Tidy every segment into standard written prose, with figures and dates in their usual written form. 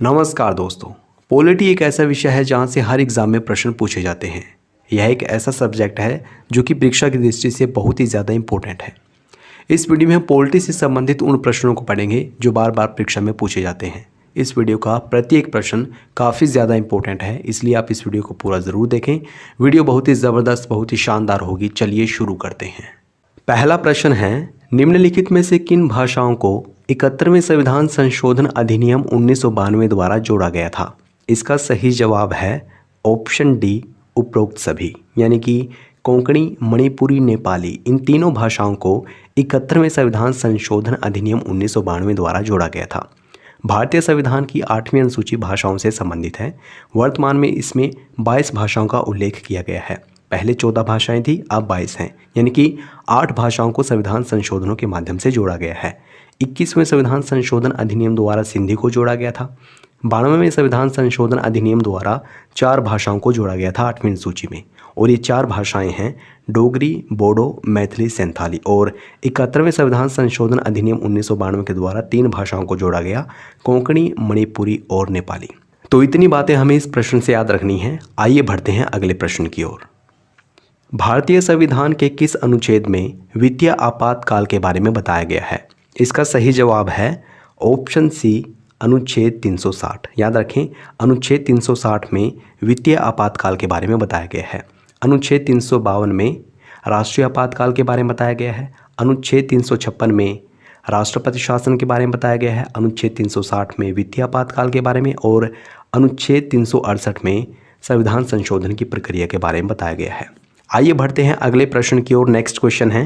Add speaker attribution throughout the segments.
Speaker 1: नमस्कार दोस्तों, पॉलिटी एक ऐसा विषय है जहां से हर एग्ज़ाम में प्रश्न पूछे जाते हैं। यह एक ऐसा सब्जेक्ट है जो कि परीक्षा की दृष्टि से बहुत ही ज़्यादा इंपॉर्टेंट है। इस वीडियो में हम पॉलिटी से संबंधित उन प्रश्नों को पढ़ेंगे जो बार बार परीक्षा में पूछे जाते हैं। इस वीडियो का प्रत्येक प्रश्न काफ़ी ज़्यादा इंपॉर्टेंट है, इसलिए आप इस वीडियो को पूरा ज़रूर देखें। वीडियो बहुत ही ज़बरदस्त, बहुत ही शानदार होगी। चलिए शुरू करते हैं। पहला प्रश्न है, निम्नलिखित में से किन भाषाओं को 71वें संविधान संशोधन अधिनियम 1992 द्वारा जोड़ा गया था? इसका सही जवाब है ऑप्शन डी, उपरोक्त सभी। यानी कि कोंकणी, मणिपुरी, नेपाली, इन तीनों भाषाओं को 71वें संविधान संशोधन अधिनियम 1992 द्वारा जोड़ा गया था। भारतीय संविधान की 8वीं अनुसूची भाषाओं से संबंधित है। वर्तमान में इसमें 22 भाषाओं का उल्लेख किया गया है। पहले 14 भाषाएं थी, अब 22 हैं, यानी कि 8 भाषाओं को संविधान संशोधनों के माध्यम से जोड़ा गया है। 21वें संविधान संशोधन अधिनियम द्वारा सिंधी को जोड़ा गया था। 92वें संविधान संशोधन अधिनियम द्वारा 4 भाषाओं को जोड़ा गया था 8वीं सूची में, और ये 4 भाषाएं हैं डोगरी, बोडो, मैथिली, संथाली। और 71वें संविधान संशोधन अधिनियम 1992 के द्वारा 3 भाषाओं को जोड़ा गया, कोंकणी, मणिपुरी और नेपाली। तो इतनी बातें हमें इस प्रश्न से याद रखनी है। आइए बढ़ते हैं अगले प्रश्न की ओर। भारतीय संविधान के किस अनुच्छेद में वित्तीय आपातकाल के बारे में बताया गया है? इसका सही जवाब है ऑप्शन सी, अनुच्छेद 360। याद रखें, अनुच्छेद 360 में वित्तीय आपातकाल के बारे में बताया गया है। अनुच्छेद 352 में राष्ट्रीय आपातकाल के बारे में बताया गया है। अनुच्छेद 356 में राष्ट्रपति शासन के बारे में बताया गया है। अनुच्छेद 360 में वित्तीय आपातकाल के बारे में, और अनुच्छेद 368 में संविधान संशोधन की प्रक्रिया के बारे में बताया गया है। आइए बढ़ते हैं अगले प्रश्न की ओर। नेक्स्ट क्वेश्चन है,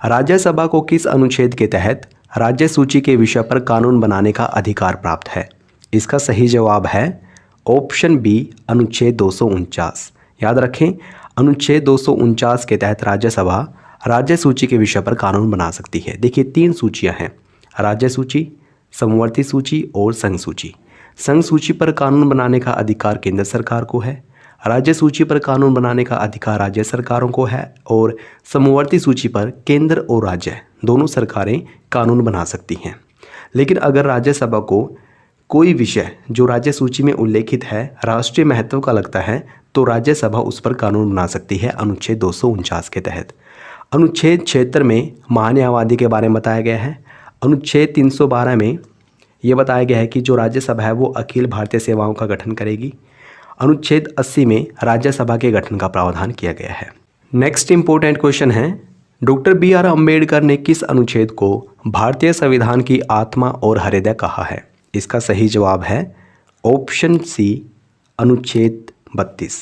Speaker 1: राज्यसभा को किस अनुच्छेद के तहत राज्य सूची के विषय पर कानून बनाने का अधिकार प्राप्त है? इसका सही जवाब है ऑप्शन बी, अनुच्छेद 249। याद रखें, अनुच्छेद 249 के तहत राज्यसभा राज्य सूची के विषय पर कानून बना सकती है। देखिए, 3 सूचियां हैं, राज्य सूची, समवर्ती सूची और संघ सूची। संघ सूची पर कानून बनाने का अधिकार केंद्र सरकार को है, राज्य सूची पर कानून बनाने का अधिकार राज्य सरकारों को है, और समवर्ती सूची पर केंद्र और राज्य दोनों सरकारें कानून बना सकती हैं। लेकिन अगर राज्यसभा को कोई विषय जो राज्य सूची में उल्लेखित है राष्ट्रीय महत्व का लगता है, तो राज्यसभा उस पर कानून बना सकती है अनुच्छेद 249 के तहत। अनुच्छेद 76 में महान्यायवादी के बारे में बताया गया है। अनुच्छेद 312 में यह बताया गया है कि जो राज्यसभा है वो अखिल भारतीय सेवाओं का गठन करेगी। अनुच्छेद 80 में राज्यसभा के गठन का प्रावधान किया गया है। नेक्स्ट इंपॉर्टेंट क्वेश्चन है, डॉक्टर BR अम्बेडकर ने किस अनुच्छेद को भारतीय संविधान की आत्मा और हृदय कहा है? इसका सही जवाब है ऑप्शन सी, अनुच्छेद 32।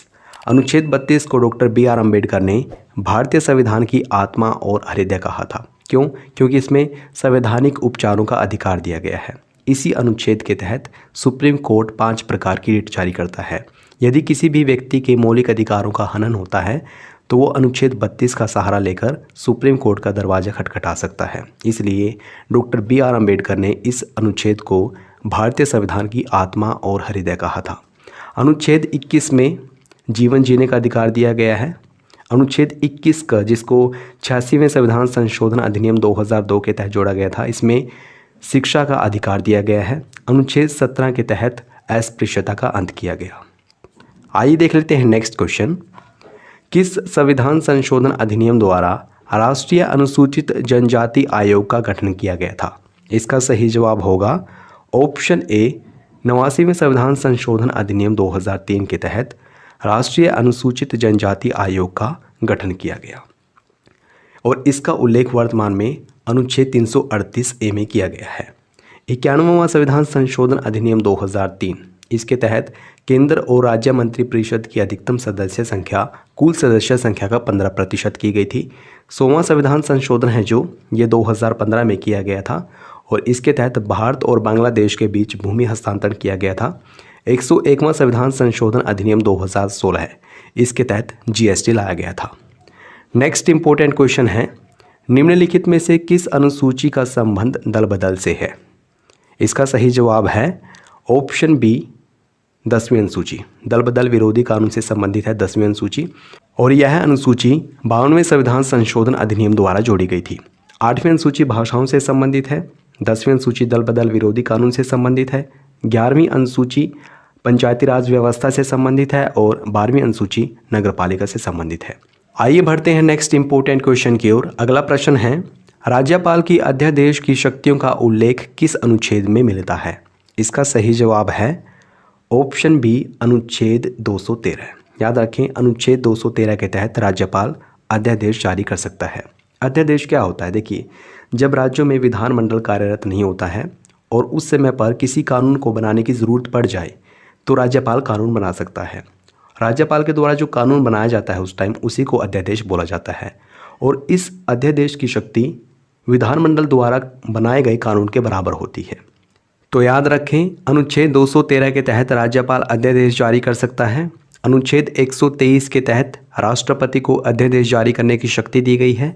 Speaker 1: अनुच्छेद 32 को डॉक्टर BR अम्बेडकर ने भारतीय संविधान की आत्मा और हृदय कहा था। क्यों? क्योंकि इसमें संवैधानिक उपचारों का अधिकार दिया गया है। इसी अनुच्छेद के तहत सुप्रीम कोर्ट 5 प्रकार की रिट जारी करता है। यदि किसी भी व्यक्ति के मौलिक अधिकारों का हनन होता है तो वो अनुच्छेद 32 का सहारा लेकर सुप्रीम कोर्ट का दरवाजा खटखटा सकता है। इसलिए डॉक्टर BR अम्बेडकर ने इस अनुच्छेद को भारतीय संविधान की आत्मा और हृदय कहा था। अनुच्छेद 21 में जीवन जीने का अधिकार दिया गया है। अनुच्छेद 21 का, जिसको 86वें संविधान संशोधन अधिनियम 2002 के तहत जोड़ा गया था, इसमें शिक्षा का अधिकार दिया गया है। अनुच्छेद 17 के तहत अस्पृश्यता का अंत किया गया। आइए देख लेते हैं नेक्स्ट क्वेश्चन। किस संविधान संशोधन अधिनियम द्वारा राष्ट्रीय अनुसूचित जनजाति आयोग का गठन किया गया था? इसका सही जवाब होगा ऑप्शन ए, 89वें संविधान संशोधन अधिनियम 2003 के तहत राष्ट्रीय अनुसूचित जनजाति आयोग का गठन किया गया, और इसका उल्लेख वर्तमान में अनुच्छेद 338A में किया गया है। 91वां संविधान संशोधन अधिनियम 2003, इसके तहत केंद्र और राज्य मंत्रिपरिषद की अधिकतम सदस्य संख्या कुल सदस्य संख्या का 15% की गई थी। 100वां संविधान संशोधन है जो ये 2015 में किया गया था, और इसके तहत भारत और बांग्लादेश के बीच भूमि हस्तांतरण किया गया था। 101वां संविधान संशोधन अधिनियम 2016 है, इसके तहत GST लाया गया था। नेक्स्ट इंपॉर्टेंट क्वेश्चन है, निम्नलिखित में से किस अनुसूची का संबंध दल बदल से है? इसका सही जवाब है ऑप्शन बी, 10वीं अनुसूची। दल बदल विरोधी कानून से संबंधित है 10वीं अनुसूची, और यह अनुसूची 52वें संविधान संशोधन अधिनियम द्वारा जोड़ी गई थी। 8वीं अनुसूची भाषाओं से संबंधित है। 10वीं अनुसूची दल बदल विरोधी कानून से संबंधित है। 11वीं अनुसूची पंचायती राज व्यवस्था से संबंधित है और 12वीं अनुसूची नगरपालिका से संबंधित है। आइए बढ़ते हैं नेक्स्ट इंपॉर्टेंट क्वेश्चन की ओर। अगला प्रश्न है, राज्यपाल की अध्यादेश की शक्तियों का उल्लेख किस अनुच्छेद में मिलता है? इसका सही जवाब है ऑप्शन बी, अनुच्छेद 213। याद रखें, अनुच्छेद 213 के तहत राज्यपाल अध्यादेश जारी कर सकता है। अध्यादेश क्या होता है? देखिए, जब राज्यों में विधानमंडल कार्यरत नहीं होता है और उस समय पर किसी कानून को बनाने की ज़रूरत पड़ जाए तो राज्यपाल कानून बना सकता है। राज्यपाल के द्वारा जो कानून बनाया जाता है उस टाइम उसी को अध्यादेश बोला जाता है और इस अध्यादेश की शक्ति विधानमंडल द्वारा बनाए गए कानून के बराबर होती है। तो याद रखें, अनुच्छेद 213 के तहत राज्यपाल अध्यादेश जारी कर सकता है। अनुच्छेद 123 के तहत राष्ट्रपति को अध्यादेश जारी करने की शक्ति दी गई है।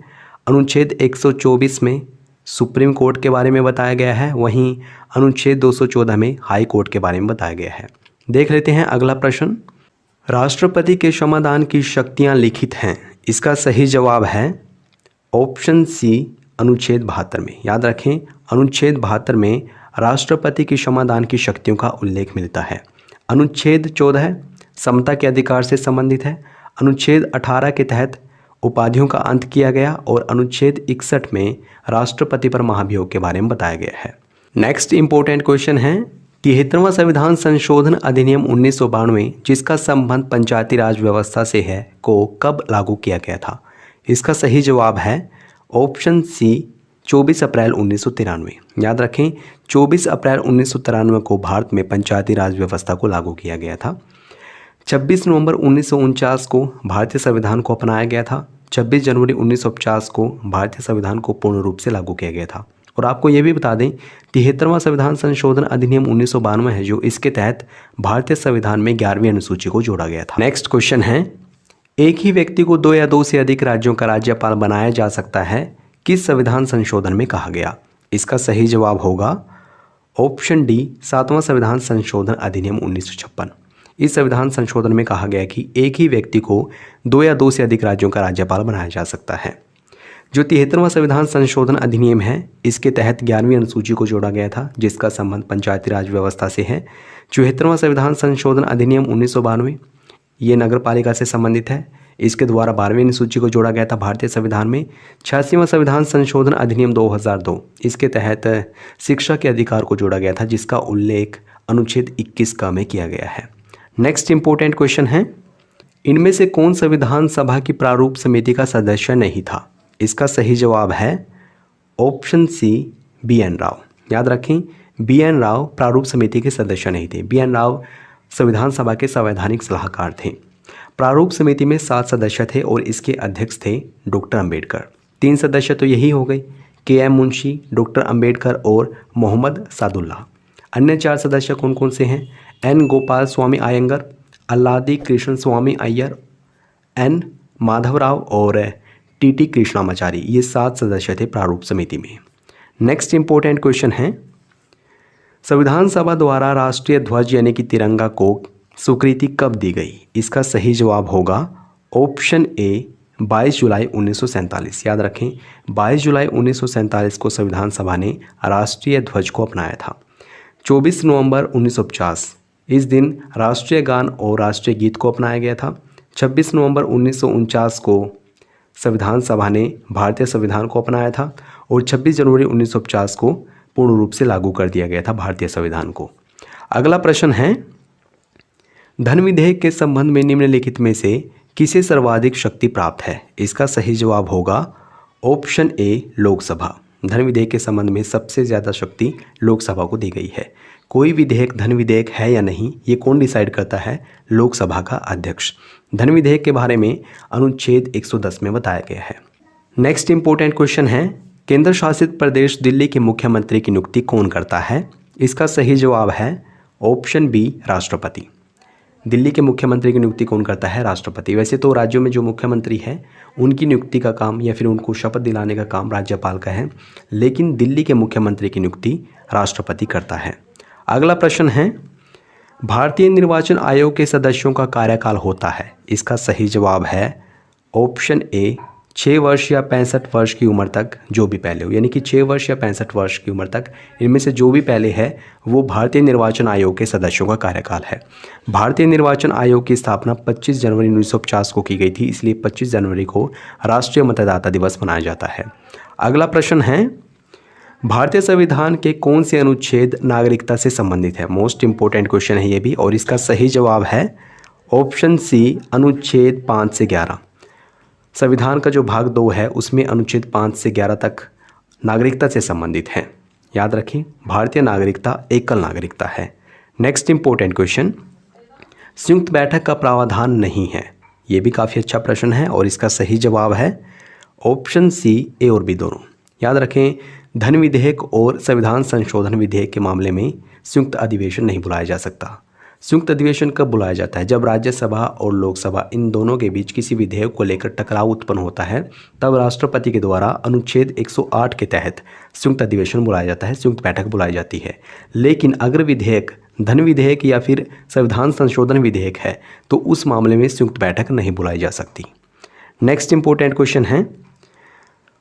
Speaker 1: अनुच्छेद 124 में सुप्रीम कोर्ट के बारे में बताया गया है, वहीं अनुच्छेद 214 में हाई कोर्ट के बारे में बताया गया है। देख लेते हैं अगला प्रश्न, राष्ट्रपति के क्षमादान की शक्तियां लिखित हैं। इसका सही जवाब है ऑप्शन सी, अनुच्छेद 72 में। याद रखें, अनुच्छेद 72 में राष्ट्रपति की क्षमादान की शक्तियों का उल्लेख मिलता है। अनुच्छेद 14 समता के अधिकार से संबंधित है। अनुच्छेद 18 के तहत उपाधियों का अंत किया गया और अनुच्छेद 61 में राष्ट्रपति पर महाभियोग के बारे में बताया गया है। नेक्स्ट इंपॉर्टेंट क्वेश्चन है, 73वां संविधान संशोधन अधिनियम 1992 जिसका संबंध पंचायती राज व्यवस्था से है को कब लागू किया गया था? इसका सही जवाब है ऑप्शन सी, 24 अप्रैल 1993। याद रखें, 24 अप्रैल 1993 को भारत में पंचायती राज व्यवस्था को लागू किया गया था। 26 नवंबर 1949 को भारतीय संविधान को अपनाया गया था। 26 जनवरी 1950 को भारतीय संविधान को पूर्ण रूप से लागू किया गया था। और आपको ये भी बता दें, 73वां संविधान संशोधन अधिनियम 1992 है जो इसके तहत भारतीय संविधान में 11वीं अनुसूची को जोड़ा गया था। नेक्स्ट क्वेश्चन है, एक ही व्यक्ति को 2 या 2 से अधिक राज्यों का राज्यपाल बनाया जा सकता है, किस संविधान संशोधन में कहा गया? इसका सही जवाब होगा ऑप्शन डी, 7वां संविधान संशोधन अधिनियम 1956। इस संविधान संशोधन में कहा गया कि एक ही व्यक्ति को 2 या 2 से अधिक राज्यों का राज्यपाल बनाया जा सकता है। जो 73वां संविधान संशोधन अधिनियम है इसके तहत 11वीं अनुसूची को जोड़ा गया था जिसका संबंध पंचायती राज व्यवस्था से है। 74वां संविधान संशोधन अधिनियम 1992 ये नगरपालिका से संबंधित है, इसके द्वारा 12वीं अनुसूची को जोड़ा गया था भारतीय संविधान में। 86वां संविधान संशोधन अधिनियम 2002 इसके तहत शिक्षा के अधिकार को जोड़ा गया था जिसका उल्लेख अनुच्छेद 21 का में किया गया है। नेक्स्ट इंपॉर्टेंट क्वेश्चन है, इनमें से कौन संविधान सभा की प्रारूप समिति का सदस्य नहीं था? इसका सही जवाब है ऑप्शन सी, बी.एन. राव। याद रखें, बी.एन. राव प्रारूप समिति के सदस्य नहीं थे। बी.एन. राव संविधान सभा के संवैधानिक सलाहकार थे। प्रारूप समिति में 7 सदस्य थे और इसके अध्यक्ष थे डॉक्टर अंबेडकर। 3 सदस्य तो यही हो गए, के.एम. मुंशी, डॉक्टर अंबेडकर और मोहम्मद सादुल्लाह। अन्य 4 सदस्य कौन कौन से हैं? एन. गोपाल स्वामी अयंगर, अल्लादी कृष्ण स्वामी अय्यर, एन. माधवराव और टी.टी. कृष्णामाचारी। ये 7 सदस्य थे प्रारूप समिति में। नेक्स्ट इंपॉर्टेंट क्वेश्चन है, संविधान सभा द्वारा राष्ट्रीय ध्वज यानी कि तिरंगा को स्वीकृति कब दी गई? इसका सही जवाब होगा ऑप्शन ए, 22 जुलाई 1947। याद रखें, 22 जुलाई 1947 को संविधान सभा ने राष्ट्रीय ध्वज को अपनाया था। 24 नवंबर 1950 इस दिन राष्ट्रीय गान और राष्ट्रीय गीत को अपनाया गया था। 26 नवंबर 1949 को संविधान सभा ने भारतीय संविधान को अपनाया था और 26 जनवरी 1950 को पूर्ण रूप से लागू कर दिया गया था भारतीय संविधान को। अगला प्रश्न है, धन विधेयक के संबंध में निम्नलिखित में से किसे सर्वाधिक शक्ति प्राप्त है? इसका सही जवाब होगा ऑप्शन ए, लोकसभा। धन विधेयक के संबंध में सबसे ज़्यादा शक्ति लोकसभा को दी गई है। कोई विधेयक धन विधेयक है या नहीं ये कौन डिसाइड करता है? लोकसभा का अध्यक्ष। धन विधेयक के बारे में अनुच्छेद 110 में बताया गया है। नेक्स्ट इंपॉर्टेंट क्वेश्चन है, केंद्र शासित प्रदेश दिल्ली के मुख्यमंत्री की नियुक्ति कौन करता है? इसका सही जवाब है ऑप्शन बी, राष्ट्रपति। दिल्ली के मुख्यमंत्री की नियुक्ति कौन करता है? राष्ट्रपति। वैसे तो राज्यों में जो मुख्यमंत्री है उनकी नियुक्ति का काम या फिर उनको शपथ दिलाने का काम राज्यपाल का है, लेकिन दिल्ली के मुख्यमंत्री की नियुक्ति राष्ट्रपति करता है। अगला प्रश्न है, भारतीय निर्वाचन आयोग के सदस्यों का कार्यकाल होता है। इसका सही जवाब है ऑप्शन ए, 6 वर्ष या 65 वर्ष की उम्र तक जो भी पहले हो, यानी कि 6 वर्ष या 65 वर्ष की उम्र तक इनमें से जो भी पहले है वो भारतीय निर्वाचन आयोग के सदस्यों का कार्यकाल है। भारतीय निर्वाचन आयोग की स्थापना 25 जनवरी 1950 को की गई थी, इसलिए 25 जनवरी को राष्ट्रीय मतदाता दिवस मनाया जाता है। अगला प्रश्न है, भारतीय संविधान के कौन से अनुच्छेद नागरिकता से संबंधित है? मोस्ट इंपॉर्टेंट क्वेश्चन है ये भी, और इसका सही जवाब है ऑप्शन सी, अनुच्छेद 5 से 11। संविधान का जो भाग 2 है उसमें अनुच्छेद 5 से 11 तक नागरिकता से संबंधित है। याद रखें, भारतीय नागरिकता एकल नागरिकता है। नेक्स्ट इंपॉर्टेंट क्वेश्चन, संयुक्त बैठक का प्रावधान नहीं है। ये भी काफ़ी अच्छा प्रश्न है और इसका सही जवाब है ऑप्शन सी, ए और बी दोनों। याद रखें, धन विधेयक और संविधान संशोधन विधेयक के मामले में संयुक्त अधिवेशन नहीं बुलाया जा सकता। संयुक्त अधिवेशन कब बुलाया जाता है? जब राज्यसभा और लोकसभा इन दोनों के बीच किसी विधेयक को लेकर टकराव उत्पन्न होता है, तब राष्ट्रपति के द्वारा अनुच्छेद 108 के तहत संयुक्त अधिवेशन बुलाया जाता है, संयुक्त बैठक बुलाई जाती है। लेकिन अगर विधेयक धन विधेयक या फिर संविधान संशोधन विधेयक है तो उस मामले में संयुक्त बैठक नहीं बुलाई जा सकती। नेक्स्ट इंपॉर्टेंट क्वेश्चन है,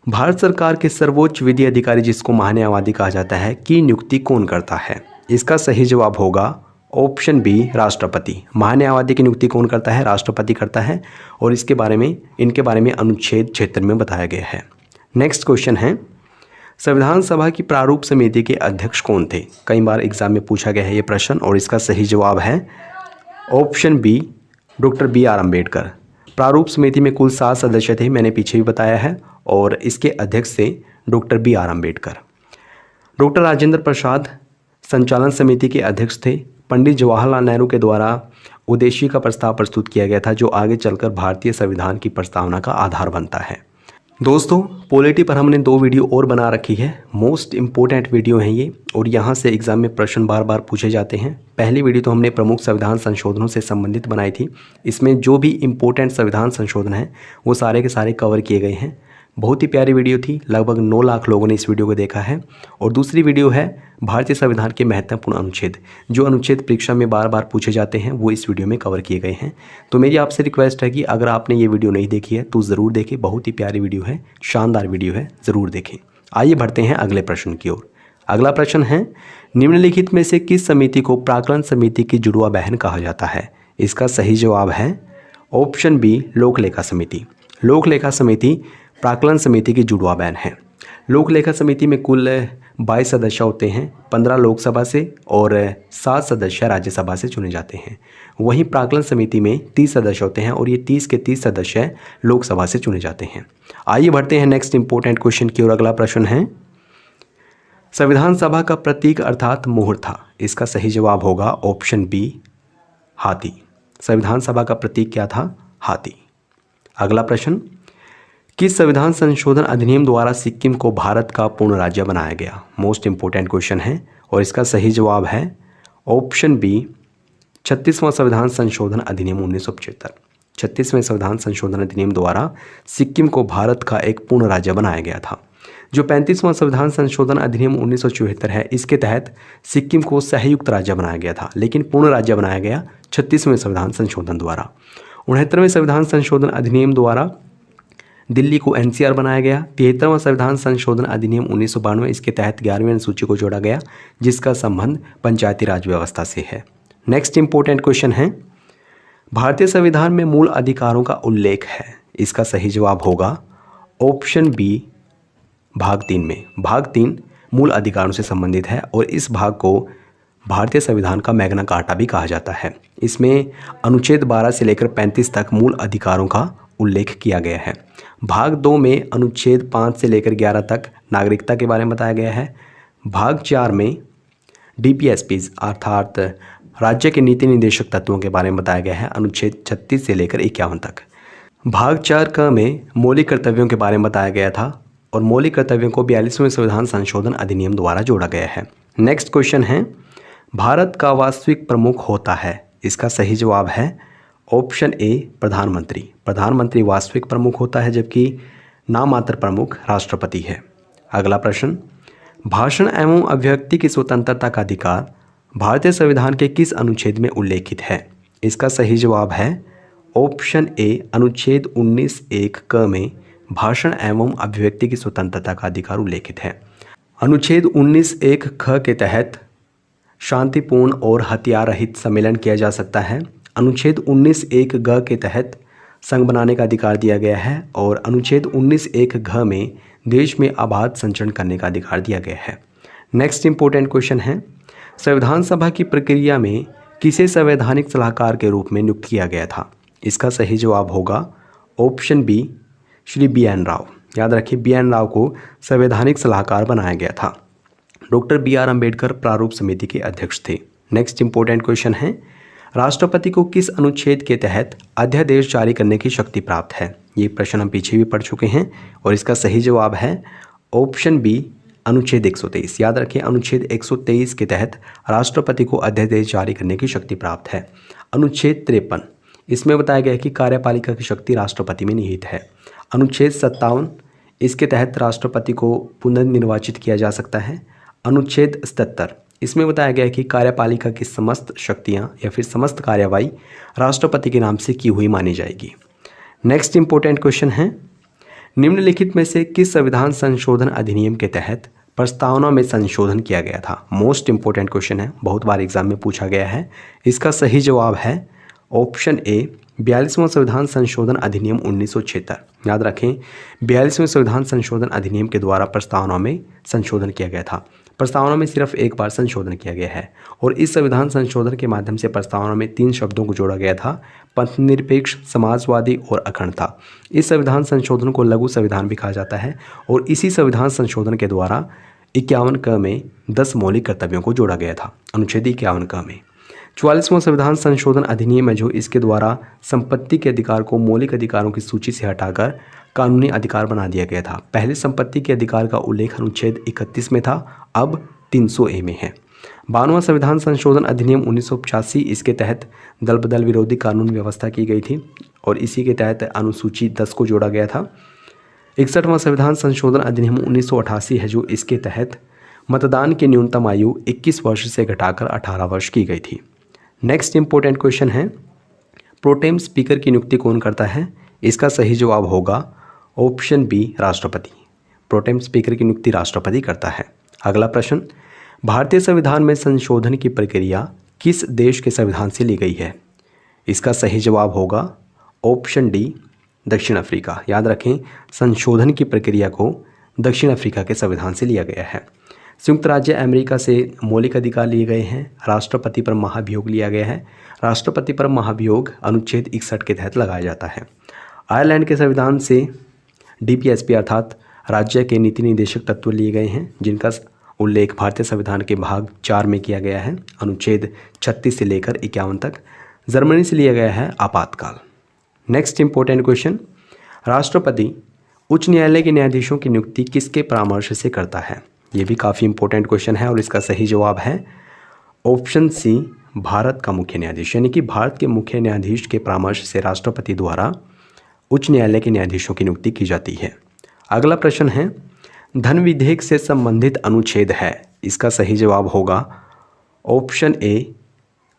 Speaker 1: भारत सरकार के सर्वोच्च विधि अधिकारी जिसको महान्यायवादी कहा जाता है की नियुक्ति कौन करता है? इसका सही जवाब होगा ऑप्शन बी, राष्ट्रपति। महान्यायवादी की नियुक्ति कौन करता है? राष्ट्रपति करता है, और इनके बारे में अनुच्छेद 76 में बताया गया है। नेक्स्ट क्वेश्चन है, संविधान सभा की प्रारूप समिति के अध्यक्ष कौन थे? कई बार एग्जाम में पूछा गया है ये प्रश्न, और इसका सही जवाब है option B, doctor BR Ambedkar. प्रारूप समिति में कुल 7 सदस्य थे, मैंने पीछे भी बताया है, और इसके अध्यक्ष थे doctor BR Ambedkar. Doctor Rajendra Prasad संचालन समिति के अध्यक्ष थे। पंडित जवाहरलाल नेहरू के द्वारा उद्देश्य का प्रस्ताव प्रस्तुत किया गया था, जो आगे चलकर भारतीय संविधान की प्रस्तावना का आधार बनता है। दोस्तों, पॉलिटी पर हमने 2 वीडियो और बना रखी है, मोस्ट इम्पोर्टेंट वीडियो हैं ये, और यहाँ से एग्जाम में प्रश्न बार बार पूछे जाते हैं। पहली वीडियो तो हमने प्रमुख संविधान संशोधनों से संबंधित बनाई थी, इसमें जो भी इम्पोर्टेंट संविधान संशोधन है वो सारे के सारे कवर किए गए हैं। बहुत ही प्यारी वीडियो थी, लगभग 9 लाख लोगों ने इस वीडियो को देखा है। और दूसरी वीडियो है भारतीय संविधान के महत्वपूर्ण अनुच्छेद, जो अनुच्छेद परीक्षा में बार बार पूछे जाते हैं, वो इस वीडियो में कवर किए गए हैं। तो मेरी आपसे रिक्वेस्ट है कि अगर आपने ये वीडियो नहीं देखी है तो ज़रूर देखें, बहुत ही प्यारी वीडियो है, शानदार वीडियो है, ज़रूर देखें। आइए बढ़ते हैं अगले प्रश्न की ओर। अगला प्रश्न है, निम्नलिखित में से किस समिति को प्राक्कलन समिति की जुड़वा बहन कहा जाता है? इसका सही जवाब है ऑप्शन बी, लोक लेखा समिति। लोक लेखा समिति प्राक्कलन समिति की जुड़वा बहन है। लोक लेखा समिति में कुल 22 सदस्य होते हैं, 15 लोकसभा से और 7 सदस्य राज्यसभा से चुने जाते हैं। वहीं प्राक्कलन समिति में 30 सदस्य होते हैं और ये 30 के 30 सदस्य लोकसभा से चुने जाते हैं। आइए बढ़ते हैं नेक्स्ट इंपॉर्टेंट क्वेश्चन की ओर। अगला प्रश्न है, संविधान सभा का प्रतीक अर्थात मोहर था। इसका सही जवाब होगा ऑप्शन बी, हाथी। संविधान सभा का प्रतीक क्या था? हाथी। अगला प्रश्न, किस संविधान संशोधन अधिनियम द्वारा सिक्किम को भारत का पूर्ण राज्य बनाया गया? मोस्ट इंपॉर्टेंट क्वेश्चन है, और इसका सही जवाब है ऑप्शन बी, 36वां संविधान संशोधन अधिनियम 1975। 36वें संविधान संशोधन अधिनियम द्वारा सिक्किम को भारत का एक पूर्ण राज्य बनाया गया था। जो 35वां संविधान संशोधन अधिनियम 1974 है, इसके तहत सिक्किम को संयुक्त राज्य बनाया गया था, लेकिन पूर्ण राज्य बनाया गया 36वें संविधान संशोधन द्वारा। 69वें संविधान संशोधन अधिनियम द्वारा दिल्ली को NCR बनाया गया। 73वां संविधान संशोधन अधिनियम 1992, इसके तहत 11वीं अनुसूची को जोड़ा गया, जिसका संबंध पंचायती राज व्यवस्था से है। नेक्स्ट इंपॉर्टेंट क्वेश्चन है, भारतीय संविधान में मूल अधिकारों का उल्लेख है। इसका सही जवाब होगा ऑप्शन बी, भाग 3 में। भाग 3 मूल अधिकारों से संबंधित है, और इस भाग को भारतीय संविधान का मैग्ना कार्टा भी कहा जाता है। इसमें अनुच्छेद 12 से लेकर 35 तक मूल अधिकारों का उल्लेख किया गया है। भाग 2 में अनुच्छेद 5 से लेकर 11 तक नागरिकता के बारे में बताया गया है। भाग 4 में DPSPs अर्थात राज्य के नीति निर्देशक तत्वों के बारे में बताया गया है, अनुच्छेद 36 से लेकर 51 तक। भाग 4 क में मौलिक कर्तव्यों के बारे में बताया गया था, और मौलिक कर्तव्यों को 42वें संविधान संशोधन अधिनियम द्वारा जोड़ा गया है। नेक्स्ट क्वेश्चन है, भारत का वास्तविक प्रमुख होता है। इसका सही जवाब है ऑप्शन ए, प्रधानमंत्री। प्रधानमंत्री वास्तविक प्रमुख होता है, जबकि नाममात्र प्रमुख राष्ट्रपति है। अगला प्रश्न, भाषण एवं अभिव्यक्ति की स्वतंत्रता का अधिकार भारतीय संविधान के किस अनुच्छेद में उल्लेखित है? इसका सही जवाब है ऑप्शन ए, अनुच्छेद 19(1) क में भाषण एवं अभिव्यक्ति की स्वतंत्रता का अधिकार उल्लेखित है। अनुच्छेद 19(1) ख के तहत शांतिपूर्ण और हथियार रहित सम्मेलन किया जा सकता है। अनुच्छेद 19(1) ग के तहत संघ बनाने का अधिकार दिया गया है और अनुच्छेद 19(1) घ में देश में आबाद संचरण करने का अधिकार दिया गया है। नेक्स्ट इंपॉर्टेंट क्वेश्चन है, संविधान सभा की प्रक्रिया में किसे संवैधानिक सलाहकार के रूप में नियुक्त किया गया था? इसका सही जवाब होगा option B, Shri BN Rao. याद रखिए, BN राव को संवैधानिक सलाहकार बनाया गया था। डॉक्टर BR अम्बेडकर प्रारूप समिति के अध्यक्ष थे। नेक्स्ट इंपॉर्टेंट क्वेश्चन है, राष्ट्रपति को किस अनुच्छेद के तहत अध्यादेश जारी करने की शक्ति प्राप्त है? ये प्रश्न हम पीछे भी पढ़ चुके हैं और इसका सही जवाब है ऑप्शन बी, अनुच्छेद 123। याद रखिए, अनुच्छेद 123 के तहत राष्ट्रपति को अध्यादेश जारी करने की शक्ति प्राप्त है। अनुच्छेद 53, इसमें बताया गया है कि कार्यपालिका की शक्ति राष्ट्रपति में निहित है। अनुच्छेद 57, इसके तहत राष्ट्रपति को पुनर्निर्वाचित किया जा सकता है। अनुच्छेद 77, इसमें बताया गया है कि कार्यपालिका की समस्त शक्तियां या फिर समस्त कार्यवाही राष्ट्रपति के नाम से की हुई मानी जाएगी। नेक्स्ट इंपॉर्टेंट क्वेश्चन है, निम्नलिखित में से किस संविधान संशोधन अधिनियम के तहत प्रस्तावना में संशोधन किया गया था? मोस्ट इंपॉर्टेंट क्वेश्चन है, बहुत बार एग्जाम में पूछा गया है। इसका सही जवाब है ऑप्शन ए, 42वां संविधान संशोधन अधिनियम 1976। याद रखें, 42वें संविधान संशोधन अधिनियम के द्वारा प्रस्तावना में संशोधन किया गया था। प्रस्तावना में सिर्फ एक बार संशोधन किया गया है और इस संविधान संशोधन के माध्यम से प्रस्तावना में 3 शब्दों को जोड़ा गया था, पंथनिरपेक्ष, समाजवादी और अखंडता। इस संविधान संशोधन को लघु संविधान भी कहा जाता है और इसी संविधान संशोधन के द्वारा 51 क में 10 मौलिक कर्तव्यों को जोड़ा गया था, अनुच्छेद 51 क में। 44वां संविधान संशोधन अधिनियम है जो इसके द्वारा संपत्ति के अधिकार को मौलिक अधिकारों की सूची से हटाकर कानूनी अधिकार बना दिया गया था। पहले संपत्ति के अधिकार का उल्लेख अनुच्छेद 31 में था, अब 300A में है। 52वां संविधान संशोधन अधिनियम 1985, इसके तहत दल बदल विरोधी कानून व्यवस्था की गई थी और इसी के तहत अनुसूची 10 को जोड़ा गया था। 61वां संविधान संशोधन अधिनियम 1988 है जो इसके तहत मतदान की न्यूनतम आयु 21 वर्ष से घटाकर 18 वर्ष की गई थी। नेक्स्ट इंपॉर्टेंट क्वेश्चन है, प्रोटेम स्पीकर की नियुक्ति कौन करता है? इसका सही जवाब होगा ऑप्शन बी, राष्ट्रपति। प्रोटेम स्पीकर की नियुक्ति राष्ट्रपति करता है। अगला प्रश्न, भारतीय संविधान में संशोधन की प्रक्रिया किस देश के संविधान से ली गई है? इसका सही जवाब होगा ऑप्शन डी, दक्षिण अफ्रीका। याद रखें, संशोधन की प्रक्रिया को दक्षिण अफ्रीका के संविधान से लिया गया है। संयुक्त राज्य अमेरिका से मौलिक अधिकार लिए गए हैं। राष्ट्रपति पर महाभियोग लिया गया है। राष्ट्रपति पर महाभियोग अनुच्छेद 61 के तहत लगाया जाता है। आयरलैंड के संविधान से DPSP अर्थात राज्य के नीति निर्देशक तत्व लिए गए हैं जिनका उल्लेख भारतीय संविधान के भाग 4 में किया गया है, अनुच्छेद 36 से लेकर 51 तक। जर्मनी से लिया गया है आपातकाल। नेक्स्ट इंपॉर्टेंट क्वेश्चन, राष्ट्रपति उच्च न्यायालय के न्यायाधीशों की नियुक्ति किसके परामर्श से करता है? ये भी काफ़ी इंपॉर्टेंट क्वेश्चन है और इसका सही जवाब है ऑप्शन सी, भारत का मुख्य न्यायाधीश। यानी कि भारत के मुख्य न्यायाधीश के परामर्श से राष्ट्रपति द्वारा उच्च न्यायालय के न्यायाधीशों की नियुक्ति की जाती है। अगला प्रश्न है, धन विधेयक से संबंधित अनुच्छेद है। इसका सही जवाब होगा ऑप्शन ए,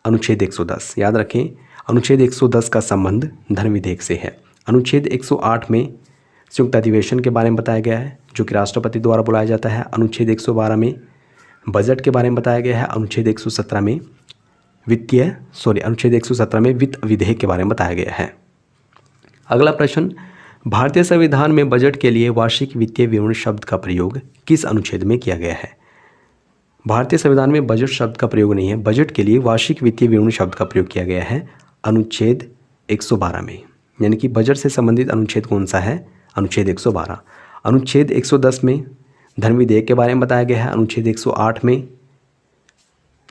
Speaker 1: अनुच्छेद 110। याद रखें, अनुच्छेद 110 का संबंध धन विधेयक से है। अनुच्छेद 108 में संयुक्त अधिवेशन के बारे में बताया गया है जो कि राष्ट्रपति द्वारा बुलाया जाता है। अनुच्छेद 112 में बजट के बारे में बताया गया है। अनुच्छेद 117 में अनुच्छेद 117 में वित्त विधेयक के बारे में बताया गया है। अगला प्रश्न, भारतीय संविधान में बजट के लिए वार्षिक वित्तीय विवरण शब्द का प्रयोग किस अनुच्छेद में किया गया है? भारतीय संविधान में बजट शब्द का प्रयोग नहीं है, बजट के लिए वार्षिक वित्तीय विवरण शब्द का प्रयोग किया गया है अनुच्छेद 112 में। यानी कि बजट से संबंधित अनुच्छेद कौन सा है? अनुच्छेद 112। अनुच्छेद 110 में धन विधेयक के बारे में बताया गया है। अनुच्छेद 108 में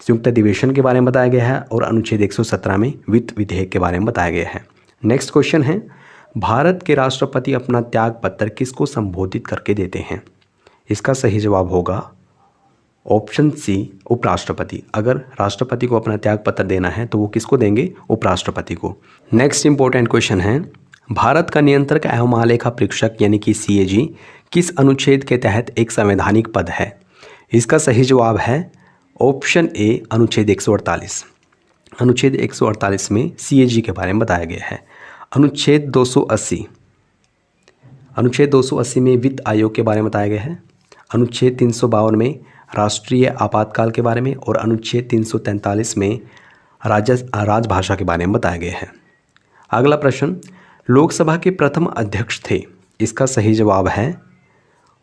Speaker 1: संयुक्त अधिवेशन के बारे में बताया गया है और अनुच्छेद 117 में वित्त विधेयक के बारे में बताया गया है। नेक्स्ट क्वेश्चन है, भारत के राष्ट्रपति अपना त्याग पत्र किसको संबोधित करके देते हैं? इसका सही जवाब होगा ऑप्शन सी, उपराष्ट्रपति। अगर राष्ट्रपति को अपना त्याग पत्र देना है तो वो किसको देंगे? उपराष्ट्रपति को। नेक्स्ट इंपॉर्टेंट क्वेश्चन है, भारत का नियंत्रक एवं महालेखा परीक्षक यानी कि CAG किस अनुच्छेद के तहत एक संवैधानिक पद है? इसका सही जवाब है ऑप्शन ए, अनुच्छेद 148। अनुच्छेद 148 में CAG के बारे में बताया गया है। अनुच्छेद 280 अनुच्छेद 280 में वित्त आयोग के बारे में बताया गया है। अनुच्छेद 352 में राष्ट्रीय आपातकाल के बारे में और अनुच्छेद 343 में राजभाषा के बारे में बताया गया है। अगला प्रश्न, लोकसभा के प्रथम अध्यक्ष थे। इसका सही जवाब है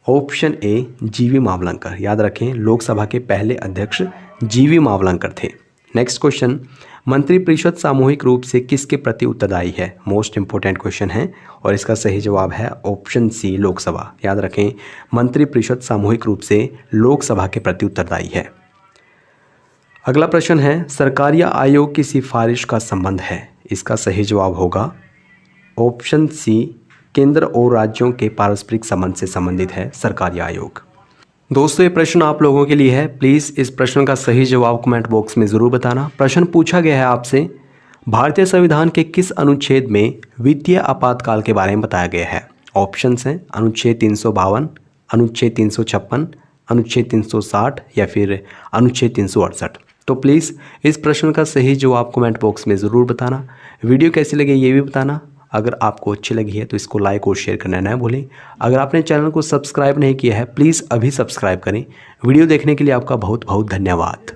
Speaker 1: ऑप्शन ए जीवी मावलंकर। याद रखें, लोकसभा के पहले अध्यक्ष जीवी मावलंकर थे। नेक्स्ट क्वेश्चन, मंत्रिपरिषद सामूहिक रूप से किसके प्रति उत्तरदायी है? मोस्ट इंपोर्टेंट क्वेश्चन है और इसका सही जवाब है ऑप्शन सी लोकसभा। याद रखें, मंत्रिपरिषद सामूहिक रूप से लोकसभा के प्रति उत्तरदायी है। अगला प्रश्न है, सरकारी आयोग की सिफारिश का संबंध है। इसका सही जवाब होगा ऑप्शन सी केंद्र और राज्यों के पारस्परिक संबंध से संबंधित है सरकारी आयोग। दोस्तों, ये प्रश्न आप लोगों के लिए है। प्लीज़ इस प्रश्न का सही जवाब कमेंट बॉक्स में ज़रूर बताना। प्रश्न पूछा गया है आपसे, भारतीय संविधान के किस अनुच्छेद में वित्तीय आपातकाल के बारे में बताया गया है? ऑप्शंस हैं अनुच्छेद 352, अनुच्छेद 356, अनुच्छेद 360 या फिर अनुच्छेद 368। तो प्लीज़ इस प्रश्न का सही जवाब कमेंट बॉक्स में ज़रूर बताना। वीडियो कैसी लगी ये भी बताना। अगर आपको अच्छी लगी है तो इसको लाइक और शेयर करना ना भूलें। अगर आपने चैनल को सब्सक्राइब नहीं किया है प्लीज़ अभी सब्सक्राइब करें। वीडियो देखने के लिए आपका बहुत बहुत धन्यवाद।